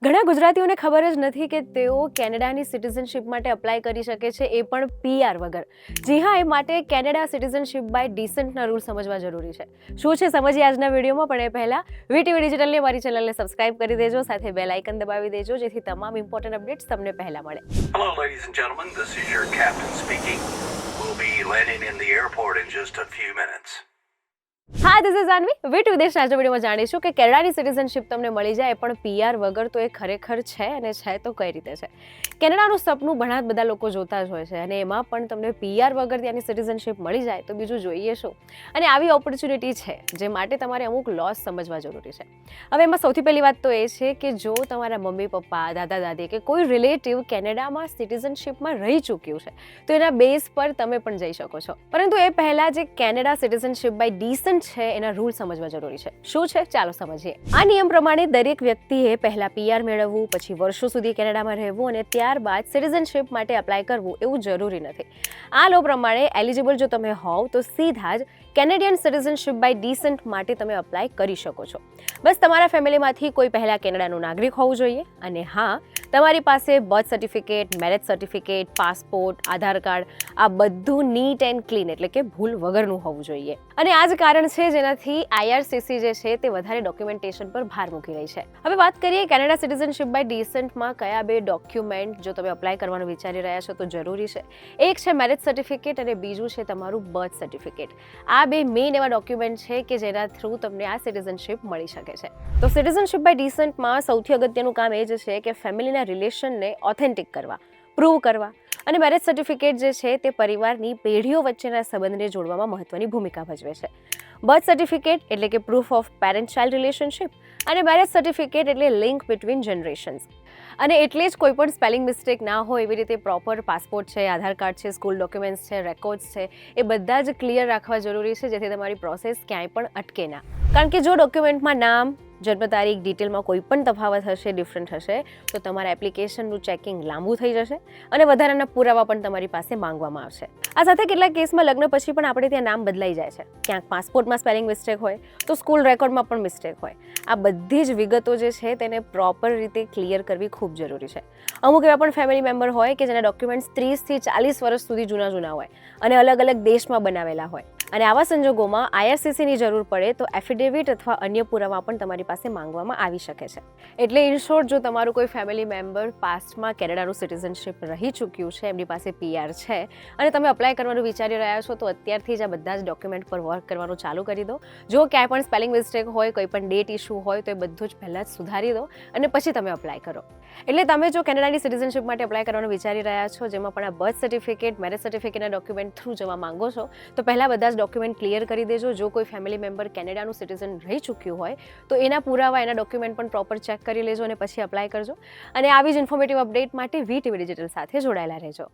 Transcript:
ઘણા ગુજરાતીઓને ખબર જ નથી કે તેઓ કેનેડાની સિટીઝનશિપ માટે અપ્લાય કરી શકે છે, એ પણ પીઆર વગર. જી હા, એ માટે કેનેડા સિટીઝનશિપ બાય ડિસન્ટના રૂલ સમજવા જરૂરી છે. શું છે સમજીએ આજના વિડીયોમાં, પણ એ પહેલા વીટીવી ડિજિટલની અમારી ચેનલને સબસ્ક્રાઇબ કરી દેજો, સાથે બેલ આઇકન દબાવી દેજો, જેથી તમામ ઇમ્પોર્ટન્ટ અપડેટ્સ તમને પહેલા મળે. Hello, ladies and gentlemen. This is your captain speaking. We'll be landing in the airport in just a few minutes. હા, ધીસ ઇઝ જાનવી. વીટ વિદેશના આજના વિડીયોમાં જાણીશું કે કેનેડાની સિટીઝનશિપ તમને મળી જાય પણ પીઆર વગર, તો એ ખરેખર છે અને છે તો કઈ રીતે છે. કેનેડાનું સપનું ઘણા બધા લોકો જોતા જ હોય છે, અને એમાં પણ તમને પીઆર વગર ત્યાંની સિટીઝનશિપ મળી જાય તો બીજું જોઈએ શું. અને આવી ઓપોર્ચ્યુનિટી છે જે માટે તમારે અમુક લોસ સમજવા જરૂરી છે. હવે એમાં સૌથી પહેલી વાત તો એ છે કે જો તમારા મમ્મી પપ્પા, દાદા દાદી કે કોઈ રિલેટિવ કેનેડામાં સિટીઝનશિપમાં રહી ચૂક્યું છે તો એના બેઝ પર તમે પણ જઈ શકો છો. પરંતુ એ પહેલા જે કેનેડા સિટીઝનશિપ બાય ડિસન્ટ છે એના રૂલ સમજવા જરૂરી છે. શું છે ચાલો સમજીએ. આ નિયમ પ્રમાણે દરેક વ્યક્તિએ પહેલા પીઆર મેળવવું, પછી વર્ષો સુધી કેનેડામાં રહેવું અને ત્યારબાદ સિટીઝનશિપ માટે અપ્લાય કરવું એવું જરૂરી નથી. આ લો પ્રમાણે એલિજિબલ જો તમે હોવ તો સીધા જ કેનેડિયન સિટીઝનશિપ બાય ડિસન્ટ માટે તમે અપ્લાય કરી શકો છો. બસ તમારા ફેમિલીમાંથી કોઈ પહેલા કેનેડાનું નાગરિક હોવું જોઈએ, અને હા, તમારી પાસે birth certificate, marriage certificate, passport, Aadhaar card આ બધું નીટ એન્ડ ક્લીન એટલે કે ભૂલ વગરનું હોવું જોઈએ. અને આ જ કારણ છે જેનાથી આઈઆરસીસી જે છે તે વધારે ડોક્યુમેન્ટેશન પર ભાર મૂકી રહી છે. હવે વાત કરીએ કેનેડા સિટીઝનશિપ બાય ડિસન્ટમાં કયા બે ડોક્યુમેન્ટ જો તમે અપ્લાય કરવાનું વિચારી રહ્યા છો તો જરૂરી છે. એક છે મેરેજ સર્ટિફિકેટ અને બીજું છે તમારું બર્થ સર્ટિફિકેટ. આ બે મેઇન એવા ડોક્યુમેન્ટ છે કે જેના થ્રુ તમને આ સિટીઝનશિપ મળી શકે છે. તો સિટીઝનશિપ બાય ડિસન્ટમાં સૌથી અગત્યનું કામ એ જ છે કે ફેમિલીના રિલેશનને ઓથેન્ટિક કરવા, પ્રૂવ કરવા. અને મેરેજ સર્ટિફિકેટ જે છે તે પરિવારની પેઢીઓ વચ્ચેના સંબંધને જોડવામાં મહત્વની ભૂમિકા ભજવે છે. બર્થ સર્ટિફિકેટ એટલે કે proof of parent child relationship, અને મેરેજ સર્ટિફિકેટ એટલે લિંક બિટવીન જનરેશન્સ. અને એટલે જ કોઈ પણ સ્પેલિંગ મિસ્ટેક ના હોય એવી રીતે પ્રોપર પાસપોર્ટ છે, આધાર કાર્ડ છે, સ્કૂલ ડોક્યુમેન્ટ્સ છે, રેકોર્ડ્સ છે, એ બધા જ ક્લિયર રાખવા જરૂરી છે, જેથી તમારી પ્રોસેસ ક્યાંય પણ અટકે ના. કારણ કે જો ડોક્યુમેન્ટમાં નામ, જન્મ તારીખ, ડિટેલમાં કોઈ પણ તફાવત હશે, ડિફરન્ટ હશે, તો તમારા એપ્લિકેશનનું ચેકિંગ લાંબુ થઈ જશે અને વધારાના પુરાવા પણ તમારી પાસે માંગવામાં આવશે. આ સાથે કેટલાક કેસમાં લગ્ન પછી પણ આપણે ત્યાં નામ બદલાઈ જાય છે. ક્યાંક પાસપોર્ટમાં સ્પેલિંગ મિસ્ટેક હોય તો સ્કૂલ રેકોર્ડમાં પણ મિસ્ટેક હોય. આ બધી જ વિગતો જે છે તેને પ્રોપર રીતે ક્લિયર કરવી ખૂબ જરૂરી છે. અમુક એવા પણ ફેમિલી મેમ્બર હોય કે જેના ડોક્યુમેન્ટ્સ 30 થી 40 વર્ષ સુધી જૂના હોય અને અલગ અલગ દેશમાં બનાવેલા હોય. અને આવા સંજોગોમાં આઈઆરસીસીની જરૂર પડે તો એફિડેવિટ અથવા અન્ય પુરાવા પણ તમારી પાસે માંગવામાં આવી શકે છે. એટલે ઇન શોર્ટ, જો તમારું કોઈ ફેમિલી મેમ્બર પાસ્ટમાં કેનેડાનું સિટીઝનશિપ રહી ચૂક્યું છે, એમની પાસે પીઆર છે અને તમે અપ્લાય કરવાનું વિચારી રહ્યા છો, તો અત્યારથી જ આ બધા જ ડોક્યુમેન્ટ પર વર્ક કરવાનું ચાલુ કરી દો. જો ક્યાંય પણ સ્પેલિંગ મિસ્ટેક હોય, કોઈ પણ ડેટ ઇશ્યુ હોય, તો એ બધું જ પહેલાં જ સુધારી દો અને પછી તમે અપ્લાય કરો. એટલે તમે જો કેનેડાની સિટીઝનશિપ માટે અપ્લાય કરવાનું વિચારી રહ્યા છો, જેમાં પણ આ બર્થ સર્ટિફિકેટ, મેરેજ સર્ટિફિકેટના ડોક્યુમેન્ટ થ્રુ જવા માંગો છો, તો પહેલાં બધા જ ડોક્યુમેન્ટ ક્લિયર કરી દેજો. જો કોઈ ફેમિલી મેમ્બર કેનેડાનું સિટીઝન રહી ચૂક્યું હોય તો એના પુરાવા, એના ડોક્યુમેન્ટ પણ પ્રોપર ચેક કરી લેજો અને પછી અપ્લાય કરજો. અને આવી જ ઇન્ફોર્મેટિવ અપડેટ માટે વીટીવી ડિજિટલ સાથે જોડાયેલા રહેજો.